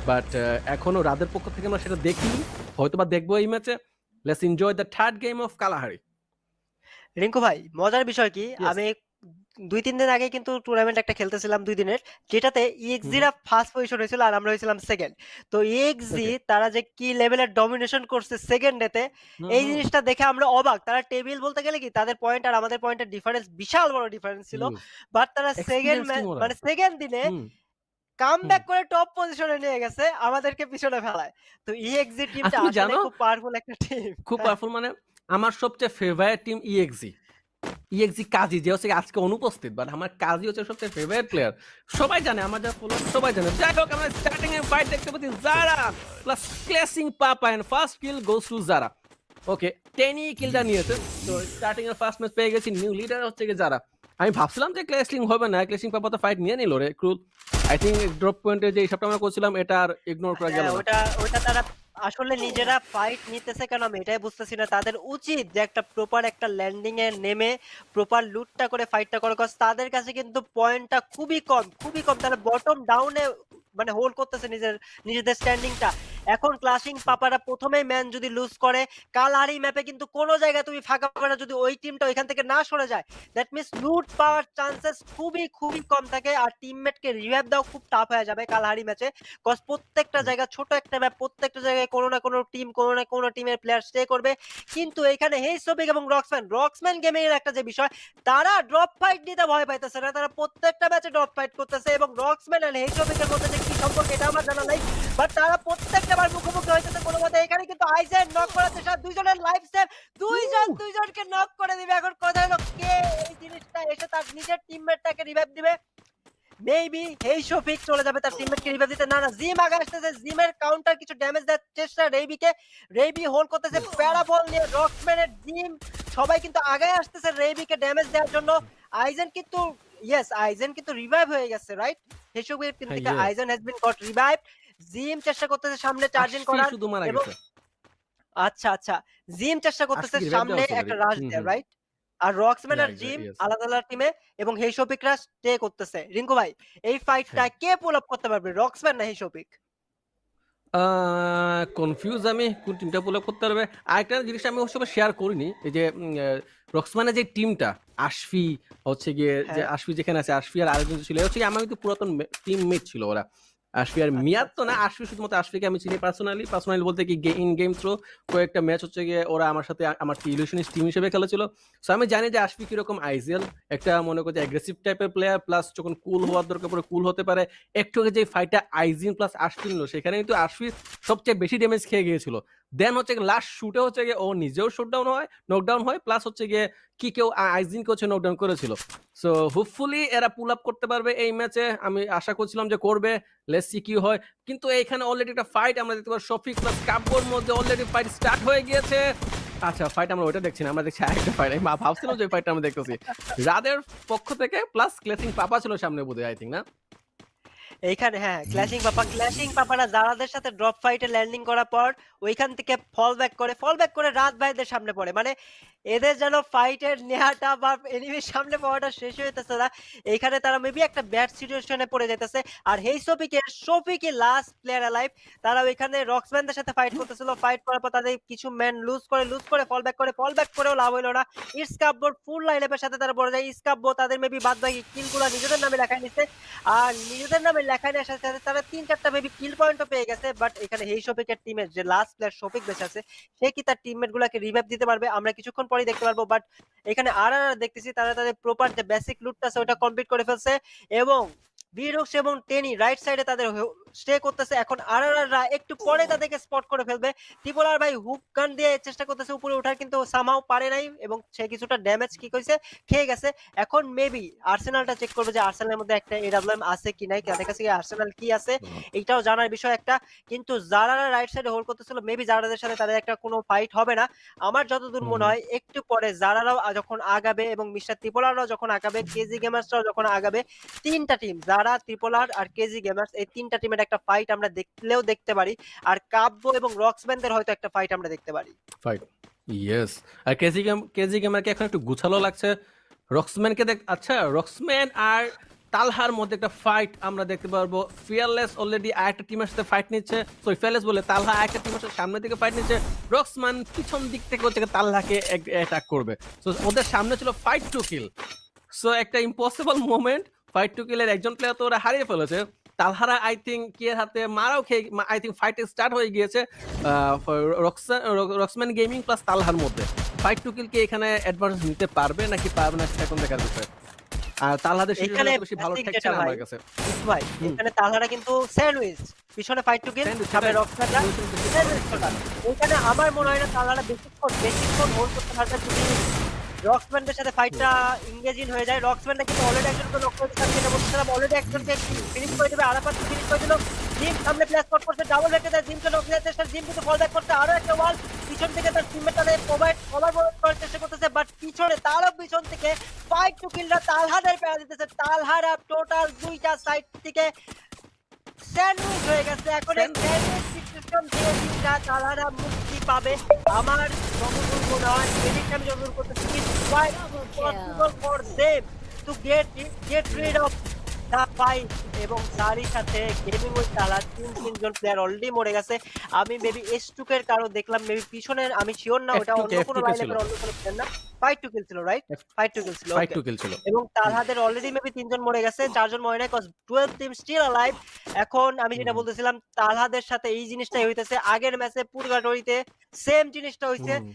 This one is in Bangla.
বাট এখনো রাদের পক্ষ থেকে আমরা সেটা দেখিনি, হয়তোবা দেখবো এই ম্যাচে। Let's enjoy the third game of Kalahari. Rinku ভাই, মজার বিষয় কি? ইয়েস। আমি ২-৩ দিন আগে কিন্তু টুর্নামেন্ট একটা খেলতেছিলাম ২ দিনের। যেটাতে হুম, EXG হুম। রা ফার্স্ট পজিশন হয়েছিল আর আমরা হয়েছিলাম সেকেন্ড। তো EXG ওকে। তারা যে কি লেভেলের ডমিনেশন করছে সেকেন্ড ডে তে, হুম, এই হুম। জিনিসটা দেখে আমরা অবাক। তারা টেবিল বলতে গেলে কি তাদের পয়েন্ট আর আমাদের পয়েন্টের ডিফারেন্স বিশাল বড় ডিফারেন্স ছিল। হিউজ। বাট তারা সেকেন্ড এক্সপেরিয়েন্স টিম ওরা। মানে সেকেন্ড দিনে হুম, হুম। কামব্যাক করে টপ পজিশনে নিয়ে গেছে আমাদেরকে পিছনে ফেলায়। তো EXG আর টিমটা তুমি জানো আসলেই খুব পাওয়ারফুল একটা টিম। খুব হ্যাঁ। পাওয়ারফুল মানে আমার সবচেয়ে ফেভারিট টিম ইএক্সি। ইএক্সি কাজী যে হচ্ছে আজকে অনুপস্থিত, বাট আমার কাজী হচ্ছে সবচেয়ে ফেভারিট প্লেয়ার। সবাই জানে, আমার যারা ফলোয়ার সবাই জানে। যাই হোক, আমরা স্টার্টিং এ ফাইট দেখতে পাচ্ছি Zara plus clashing papa and first kill goes to Zara. Okay, টেনি কিলটা নিয়েছে। তো স্টার্টিং এর ফার্স্ট ম্যাচ পেয়ে গেছি, নিউ লিডার হচ্ছে কি যারা। আমি ভাবছিলাম যে ক্লেসলিং হবে না, ক্লেসিং পাপা তো ফাইট নিয়ে নিল রে ক্রুল। আই থিঙ্ক ড্রপ পয়েন্টে যে হিসাবটা আমরা করছিলাম এটা আর ইগনোর করা গেল হ্যাঁ, না। ওটা তারা আসলে নিজেরা ফাইট নিতেছে কেন আমি এটাই বুঝতেছি না। তাদের উচিত যে একটা প্রপার একটা ল্যান্ডিং এ নেমে প্রপার লুটটা করে ফাইটটা করে। কজ তাদের কাছে কিন্তু পয়েন্টটা খুবই কম, খুবই কম। তারা বটম ডাউন এ মানে হোল্ড করতেছে নিজেদের স্ট্যান্ডিংটা। এখন ক্লাশিং পাপারা ১ম এই ম্যাচ যদি লুজ করে, কালাহারি ম্যাপে কিন্তু কোন জায়গায় তুমি ফাঁকা পাবে না যদি ওই টিমটা ওইখান থেকে না সরে যায়। দ্যাট মিনস লুট পাওয়ার চান্সেস খুবই, খুবই কম থাকে। আর টিমমেটকে রিভাইভ দেওয়া খুব টাফ হয়ে যাবে কালাহারি ম্যাচে। কজ প্রত্যেকটা জায়গা ছোট একটা ম্যাপ, প্রত্যেকটা জায়গায় কোনো না কোনো টিম, কোনো না কোনো টিমের প্লেয়ার স্টে করবে। কিন্তু এখানে হেইসোবিক এবং রক্সম্যান গেমিং এর একটা যে বিষয়, তারা ড্রপ ফাইট নিতে ভয় পাইতেছে না। তারা প্রত্যেকটা ম্যাচে ড্রপ ফাইট করতেছে এবং রক্সম্যান এন্ড হেইসোবিক এর মধ্যে যে কি সম্পর্ক এটা আমার জানা নাই। বাট তারা প্রত্যেকটা বার মুখোমুখি হইতেছে কোনোমতে। এখানে কিন্তু আইজেন নক করার চেষ্টা, দুইজনের লাইফ সেভ, দুইজনকে নক করে দিবে। এখন কথা হলো কে এই জিনিসটা এসে তার নিজের টিমমেটটাকে রিভাইভ দিবে? মেবি এই শফিক চলে যাবে তার টিমমেটকে রিভাইভ দিতে। না, জিম আগে আসতেছে। জিমের কাউন্টার কিছু ড্যামেজ দেওয়ার চেষ্টা রেইবিকে। রেইবি হোল্ড করতেছে প্যারাবল নিয়ে। রক্সম্যানের জিম সবাই কিন্তু আগায় আসতেছে রেইবিকে ড্যামেজ দেওয়ার জন্য। আইজেন কিন্তু আইজেন কিন্তু রিভাইভ হয়ে গেছে, রাইট? হেসুকের টিম হ্যাঁ, থেকে yes. Eigen has been goat revived. Gym চেষ্টা করতেছে সামনে চার্জিং আশফি করার শুধু মারা এবং গেছে। আচ্ছা। জিম চেষ্টা করতেছে আশফিকে রিভাইভ সামনে দেওয়া হচ্ছে একটা অলরেডি। রাশ হুম, দেয়ার, হুম। রাইট? আর রক্সম্যান আর রাইট, রাইট, জিম ইয়েস। আলাদা, আলাদা টিমে এবং হেইশোপিকরা স্টে করতেছে। রিঙ্কু ভাই, এই ফাইটটা হ্যাঁ। কে পুল আপ করতে পারবে? রক্সম্যান না হেইশোপিক? আ কনফিউজ আমি কোন টিমটা পুল আপ করতে পারবে। আরেকটা জিনিস আমি অবশ্য শেয়ার করিনি। এই যে রক্সমানের যে টিমটা, আশফি হচ্ছে গিয়ে যে হ্যাঁ, আশফি যেখানে আছে, আশফি আর আরেকজন ছিল। এ হচ্ছে গিয়ে আমার কিন্তু পুরাতন টিমমেট ছিল ওরা। আশফি আর মিয়াদ তো আচ্ছা। না, আশফি শুধুমাত্র আশফিকে আমি চিনি পার্সোনালি। পার্সোনালি বলতে কি ইন গেম থ্রু কয়েকটা ম্যাচ হচ্ছে গিয়ে ওরা আমার সাথে আমার ইলিউশনিস্ট টিম হিসেবে খেলেছিল। সো আমি জানি যে আশফি কিরকম আইজিএল একটা মনে করি যে অ্যাগ্রেসিভ টাইপের প্লেয়ার, প্লাস যখন কুল হওয়ার দরকার পড়ে কুল হতে পারে। একটু আগে যে ফাইটটা আইজিন প্লাস আশফি নিল সেখানে কিন্তু আশফি সবচেয়ে বেশি ড্যামেজ খেয়ে গিয়েছিল। দেন হচ্ছে লাস্ট শুটে হচ্ছে গিয়ে ও নিজেও শুটডাউন হয়, নকডাউন হয়, প্লাস হচ্ছে গিয়ে কি কেউ আইজিনকে হচ্ছে নকডাউন করেছিল। সো হোপফুলি এরা পুল আপ করতে পারবে এই ম্যাচে। আমি আশা করছিলাম যে করবে। লেটস সি কি হয়। কিন্তু এইখানে অলরেডি একটা ফাইট আমরা দেখতে পাচ্ছি, শফিক প্লাস কাব্যর মধ্যে অলরেডি ফাইট স্টার্ট হয়ে গিয়েছে। আচ্ছা, ফাইট আমরা ওইটা দেখছি না, আমরা দেখছি আরেকটা ফাইট। আমি ভাবছিলাম যে ফাইটটা আমরা দেখতেছি রাদের পক্ষ থেকে, প্লাস ক্লেসিং পাপা ছিল সামনে বোধহয়, আই থিঙ্ক না। এইখানে হ্যাঁ, ক্ল্যাশিং পাপারা জারাদের সাথে ড্রপ ফাইটে ল্যান্ডিং করার পর ওইখান থেকে ফল ব্যাক করে রাত ভাইদের সামনে পড়ে। মানে এদের যেন ফাইটের নেয়াটা বা এনিমির সামনে পাওয়াটা শেষ হইতেছে না। এইখানে তারা মেবি একটা ব্যাড সিচুয়েশনে পড়ে যাইতেছে। আর হেই শফিকই লাস্ট প্লেয়ার অ্যালাইভ। তারা ওইখানে রক্সম্যানদের সাথে ফাইট করতেছিল। ফাইট করার পর তাদের কিছু ম্যান লুজ করে ফল ব্যাক করেও লাভ হইল না। ইসকাব্বর ফুল লাইন আপের সাথে তারা পড়ে যায়। ইসকাব্ব তাদের মেবি বাদবাকি কিলগুলা নিজেদের নামে লেখায় নিচ্ছে। আর নিজেদের নামে লেখায় আসার সাথে তারা ৩-৪ টা মেবি কিল পয়েন্টও পেয়ে গেছে। বাট এখানে হেই শফিকের টিমের যে লাস্ট প্লেয়ার শফিক বেঁচে আছে, সে কি তার টিমমেট গুলাকে রিভাইভ দিতে পারবে? আমরা কিছুক্ষণ পরেই দেখতে পারবো। বাট এখানে আর দেখতেছি তারা তাদের প্রপার যে বেসিক লুটটা আছে ওটা কমপ্লিট করে ফেলছে এবং ভিরুক্স এবং টেনি রাইট সাইডে তাদের স্টে করতেছে। এখন আরআরআররা একটু পরে তাদেরকে স্পট করে ফেলবে। ত্রিপলার ভাই হুক গান দিয়ে চেষ্টা করতেছে উপরে ওঠার, কিন্তু সামহাও পারে নাই এবং সে কিছুটা ড্যামেজ কি কইছে খেয়ে গেছে। এখন মেবি আর্সেনালটা চেক করবে যে আর্সেনালের মধ্যে একটা এডব্লিউএম আছে কি নাই, তাদের কাছে আর্সেনাল কি আছে এইটাও জানার বিষয় একটা। কিন্তু যারারা রাইট সাইডে হোল্ড করতেছিল মেবি যারাদের সাথে তাদের একটা কোনো ফাইট হবে না। আমার যতদূর মনে হয় একটু পরে যারারাও যখন আগাবে এবং মিস্টার ত্রিপলাররাও যখন আগাবে, কেজি গেমার্সরাও যখন আগাবে, ৩টা টিম যারা ত্রিপলার আর কেজি গেমার্স এই ৩টা টিমের একটা ফাইট আমরা দেখলেও দেখতে পারি। আর কাব্য এবং রক্সব্যান্ডের হয়তো একটা ফাইট আমরা দেখতে পারি। ফাইট। ইয়েস। আর কেজি গেমারকে এখন একটু গুছালো লাগছে। রক্সম্যানকে দেখ, আচ্ছা রক্সম্যান আর তালহার মধ্যে একটা ফাইট আমরা দেখতে পারবো। ফিয়ারলেস অলরেডি আরেকটা টিমের সাথে ফাইট নিচ্ছে। সরি ফিয়ারলেস বলে তালহা আরেকটা টিমের সাথে সামনের দিকে ফাইট নিচ্ছে। রক্সম্যান পিছন দিক থেকে হচ্ছে গিয়ে তালহাকে অ্যাটাক করবে। সো ওদের সামনে ছিল ফাইট টু কিল। সো একটা ইম্পসিবল মোমেন্ট, ফাইট টু কিলের একজন প্লেয়ার তো ওরা হারিয়ে ফেলেছে। তালহারা আই থিংক কিয়ের হাতে মারাও খেয়ে আই থিংক ফাইট স্টার্ট হয়ে গিয়েছে রক্সম্যান গেমিং প্লাস তালহার মধ্যে। ফাইট টু কিল কি এখানে অ্যাডভান্স নিতে পারবে নাকি পারবে না সেটা এখন দেখার বিষয়। আর তালহাদের এখানে সিচুয়েশন বেশি ভালো basic ঠেকছে যেটা না ভাই, আমার কাছে। ভাই হুম। এখানে তালহারা কিন্তু স্যান্ডউইচ, পিছনে ফাইট টু কিল, Sandwich, সামনে সেটাই। রক্সম্যানরা স্যান্ডউইচ টোটাল। এখানে আমার মনে হয় না তালহারা বেশিক্ষণ হোল্ড করতে পারবে যদি রক্সম্যানদের সাথে ফাইটটা এঙ্গেজিং হয়ে যায়। রক্সম্যানরা কিন্তু অলরেডি একজনকে নক করে দিয়েছে, আমি যেটা বলছিলাম অলরেডি একজনকে ফিনিশ করে দেবে, আরাফাত ফিনিশ করে দিল। জিম সামনে প্লেস স্পট করছে, ডাবল রেখে দেয়, জিমকে নক দেওয়ার চেষ্টা, জিম কিন্তু ফল ব্যাক করছে, আরো একটা ওয়াল পিছন থেকে তার টিমমেট তাদের কভার করার চেষ্টা করতেছে, বাট পিছনে তারও পিছন থেকে ফাইট টু কিলরা তালহাদের প্যারা দিতেছে। তালহারা টোটাল দুইটা সাইড থেকে স্যান্ডউইচ হয়ে গেছে। এখন এই স্যান্ডউইচ সিচুয়েশন দিয়ে টিমটা তালহারা মুক্তি পাবে। আমার যতদূর মনে হয়, এদিকে আমি যতদূর করতেছি, it's quite possible for them to get rid of the fight, এবং তারই সাথে গেমিং উইথ তালহা তিনজন প্লেয়ার অলরেডি মরে গেছে। আমি মেবি S2 এর কারো দেখলাম, মেবি পিছনের, আমি শিওর না ওটা অন্য কোনো F2 কে ছিল। লাইনের অন্য কোনো প্লেয়ার না। ফাইট টু কিল ছিল, রাইট? ফাইট টু কিল ছিল, ফাইট ওকে। টু কিল ছিল। এবং তালহাদের অলরেডি মেবি 3 জন মরে গেছে, 4 জন মরে নাই, কজ 12 টিম স্টিল অ্যালাইভ। এখন আমি যেটা হুম। বলতেছিলাম, তালহাদের সাথে এই জিনিসটাই হইতেছে। আগের ম্যাচে পুরগাটরিতে সেম জিনিসটা হইছে। হুম।